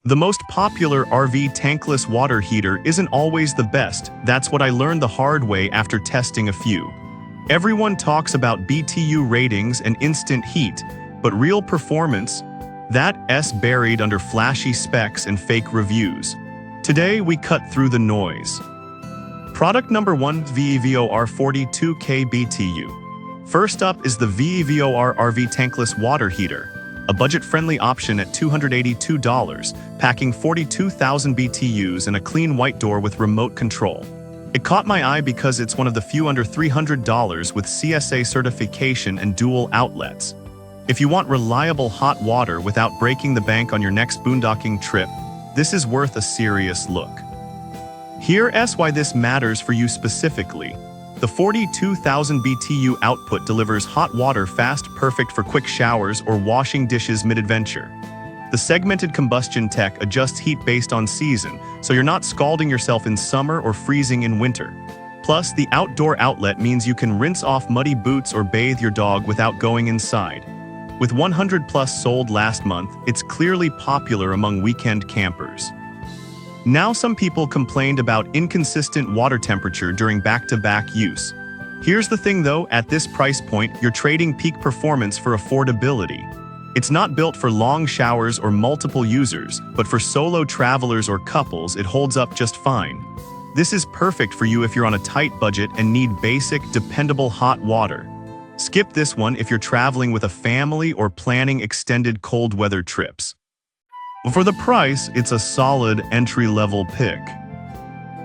The most popular RV tankless water heater isn't always the best. That's what I learned the hard way after testing a few. Everyone talks about BTU ratings and instant heat, but real performance? That's buried under flashy specs and fake reviews. Today we cut through the noise. Product number 1, VEVOR 42K BTU. First up is the VEVOR RV Tankless Water Heater, a budget-friendly option at $282, packing 42,000 BTUs and a clean white door with remote control. It caught my eye because it's one of the few under $300 with CSA certification and dual outlets. If you want reliable hot water without breaking the bank on your next boondocking trip, this is worth a serious look. Here's why this matters for you specifically. The 42,000 BTU output delivers hot water fast, perfect for quick showers or washing dishes mid-adventure. The segmented combustion tech adjusts heat based on season, so you're not scalding yourself in summer or freezing in winter. Plus, the outdoor outlet means you can rinse off muddy boots or bathe your dog without going inside. With 100 plus sold last month, it's clearly popular among weekend campers. Now some people complained about inconsistent water temperature during back-to-back use. Here's the thing though, at this price point, you're trading peak performance for affordability. It's not built for long showers or multiple users, but for solo travelers or couples, it holds up just fine. This is perfect for you if you're on a tight budget and need basic, dependable hot water. Skip this one if you're traveling with a family or planning extended cold weather trips. For the price, it's a solid entry-level pick.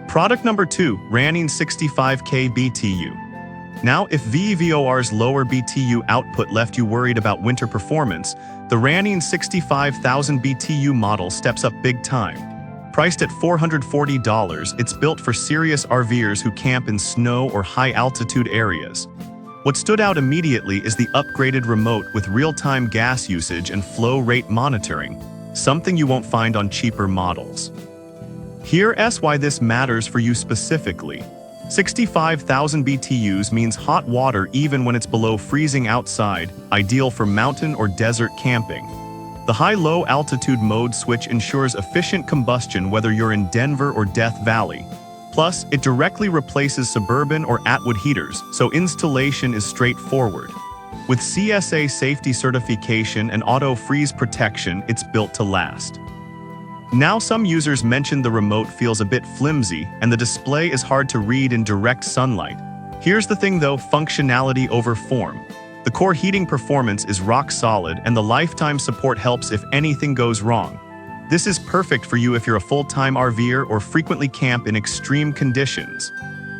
Product number 2, Ranning 65K BTU. Now, if VEVOR's lower BTU output left you worried about winter performance, the Ranning 65,000 BTU model steps up big time. Priced at $440, it's built for serious RVers who camp in snow or high-altitude areas. What stood out immediately is the upgraded remote with real-time gas usage and flow rate monitoring, something you won't find on cheaper models. Here's why this matters for you specifically. 65,000 BTUs means hot water even when it's below freezing outside, ideal for mountain or desert camping. The high-low altitude mode switch ensures efficient combustion whether you're in Denver or Death Valley. Plus, it directly replaces suburban or Atwood heaters, so installation is straightforward. With CSA safety certification and auto freeze protection, it's built to last. Now some users mentioned the remote feels a bit flimsy and the display is hard to read in direct sunlight. Here's the thing though, functionality over form. The core heating performance is rock solid and the lifetime support helps if anything goes wrong. This is perfect for you if you're a full-time RVer or frequently camp in extreme conditions.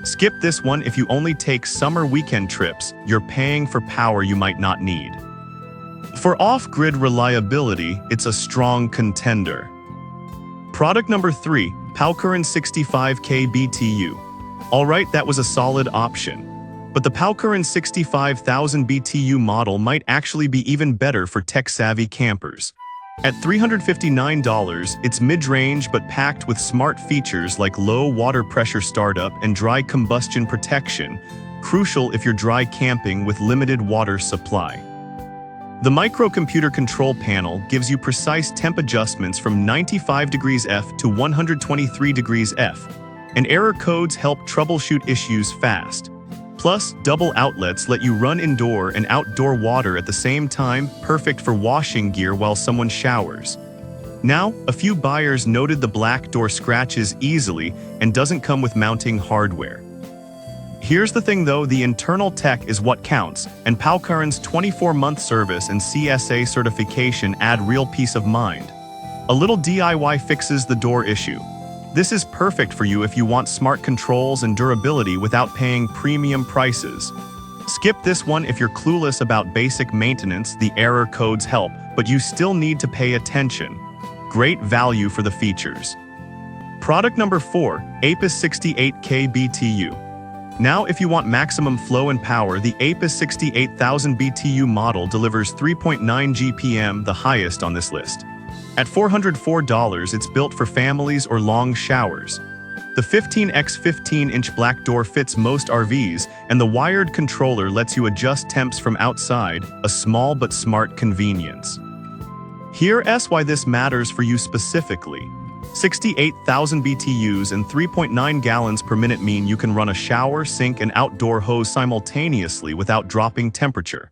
Skip this one if you only take summer weekend trips, you're paying for power you might not need. For off-grid reliability, it's a strong contender. Product number 3, Powcurrent 65K BTU. Alright, that was a solid option. But the Powcurrent 65,000 BTU model might actually be even better for tech-savvy campers. At $359, it's mid-range but packed with smart features like low water pressure startup and dry combustion protection, crucial if you're dry camping with limited water supply. The microcomputer control panel gives you precise temp adjustments from 95 degrees F to 123 degrees F, and error codes help troubleshoot issues fast. Plus, double outlets let you run indoor and outdoor water at the same time, perfect for washing gear while someone showers. Now, a few buyers noted the black door scratches easily and doesn't come with mounting hardware. Here's the thing though, the internal tech is what counts, and Powcurrent's 24-month service and CSA certification add real peace of mind. A little DIY fixes the door issue. This is perfect for you if you want smart controls and durability without paying premium prices. Skip this one if you're clueless about basic maintenance, the error codes help, but you still need to pay attention. Great value for the features. Product number 4, APUS 68K BTU. Now if you want maximum flow and power, the APUS 68,000 BTU model delivers 3.9 GPM, the highest on this list. At $404, it's built for families or long showers. The 15x15-inch black door fits most RVs, and the wired controller lets you adjust temps from outside, a small but smart convenience. Here's why this matters for you specifically. 68,000 BTUs and 3.9 gallons per minute mean you can run a shower, sink, and outdoor hose simultaneously without dropping temperature.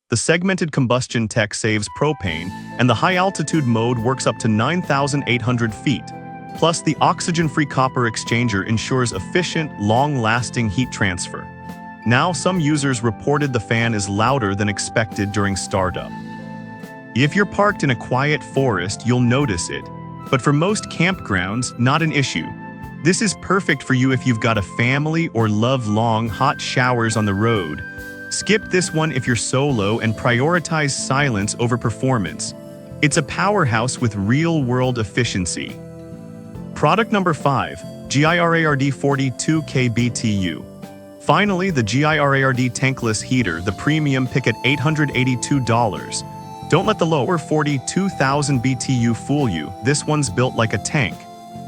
The segmented combustion tech saves propane, and the high-altitude mode works up to 9,800 feet. Plus, the oxygen-free copper exchanger ensures efficient, long-lasting heat transfer. Now, some users reported the fan is louder than expected during startup. If you're parked in a quiet forest, you'll notice it. But for most campgrounds, not an issue. This is perfect for you if you've got a family or love long, hot showers on the road. Skip this one if you're solo and prioritize silence over performance. It's a powerhouse with real-world efficiency. Product number 5, girard 42K BTU. Finally, the girard Tankless Heater, the premium pick at $882. Don't let the lower 42,000 BTU fool you. This one's built like a tank.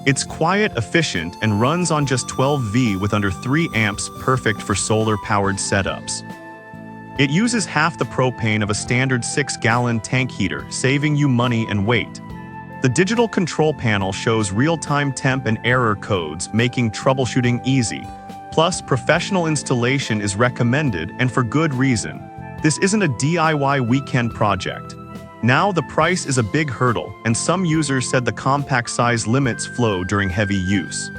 It's quiet, efficient, and runs on just 12V with under 3 amps, perfect for solar-powered setups. It uses half the propane of a standard 6-gallon tank heater, saving you money and weight. The digital control panel shows real-time temp and error codes, making troubleshooting easy. Plus, professional installation is recommended, and for good reason. This isn't a DIY weekend project. Now, the price is a big hurdle, and some users said the compact size limits flow during heavy use.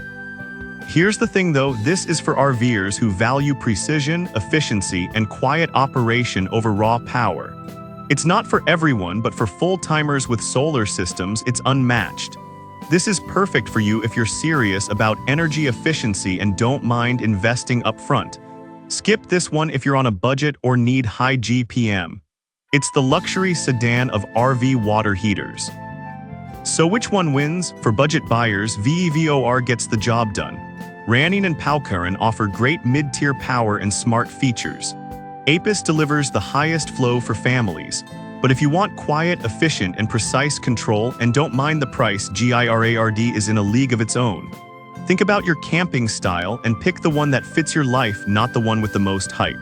Here's the thing though, this is for RVers who value precision, efficiency, and quiet operation over raw power. It's not for everyone, but for full-timers with solar systems, it's unmatched. This is perfect for you if you're serious about energy efficiency and don't mind investing upfront. Skip this one if you're on a budget or need high GPM. It's the luxury sedan of RV water heaters. So which one wins? For budget buyers, VEVOR gets the job done. Rannin and Paukaran offer great mid-tier power and smart features. Apis delivers the highest flow for families. But if you want quiet, efficient, and precise control and don't mind the price, girard is in a league of its own. Think about your camping style and pick the one that fits your life, not the one with the most hype.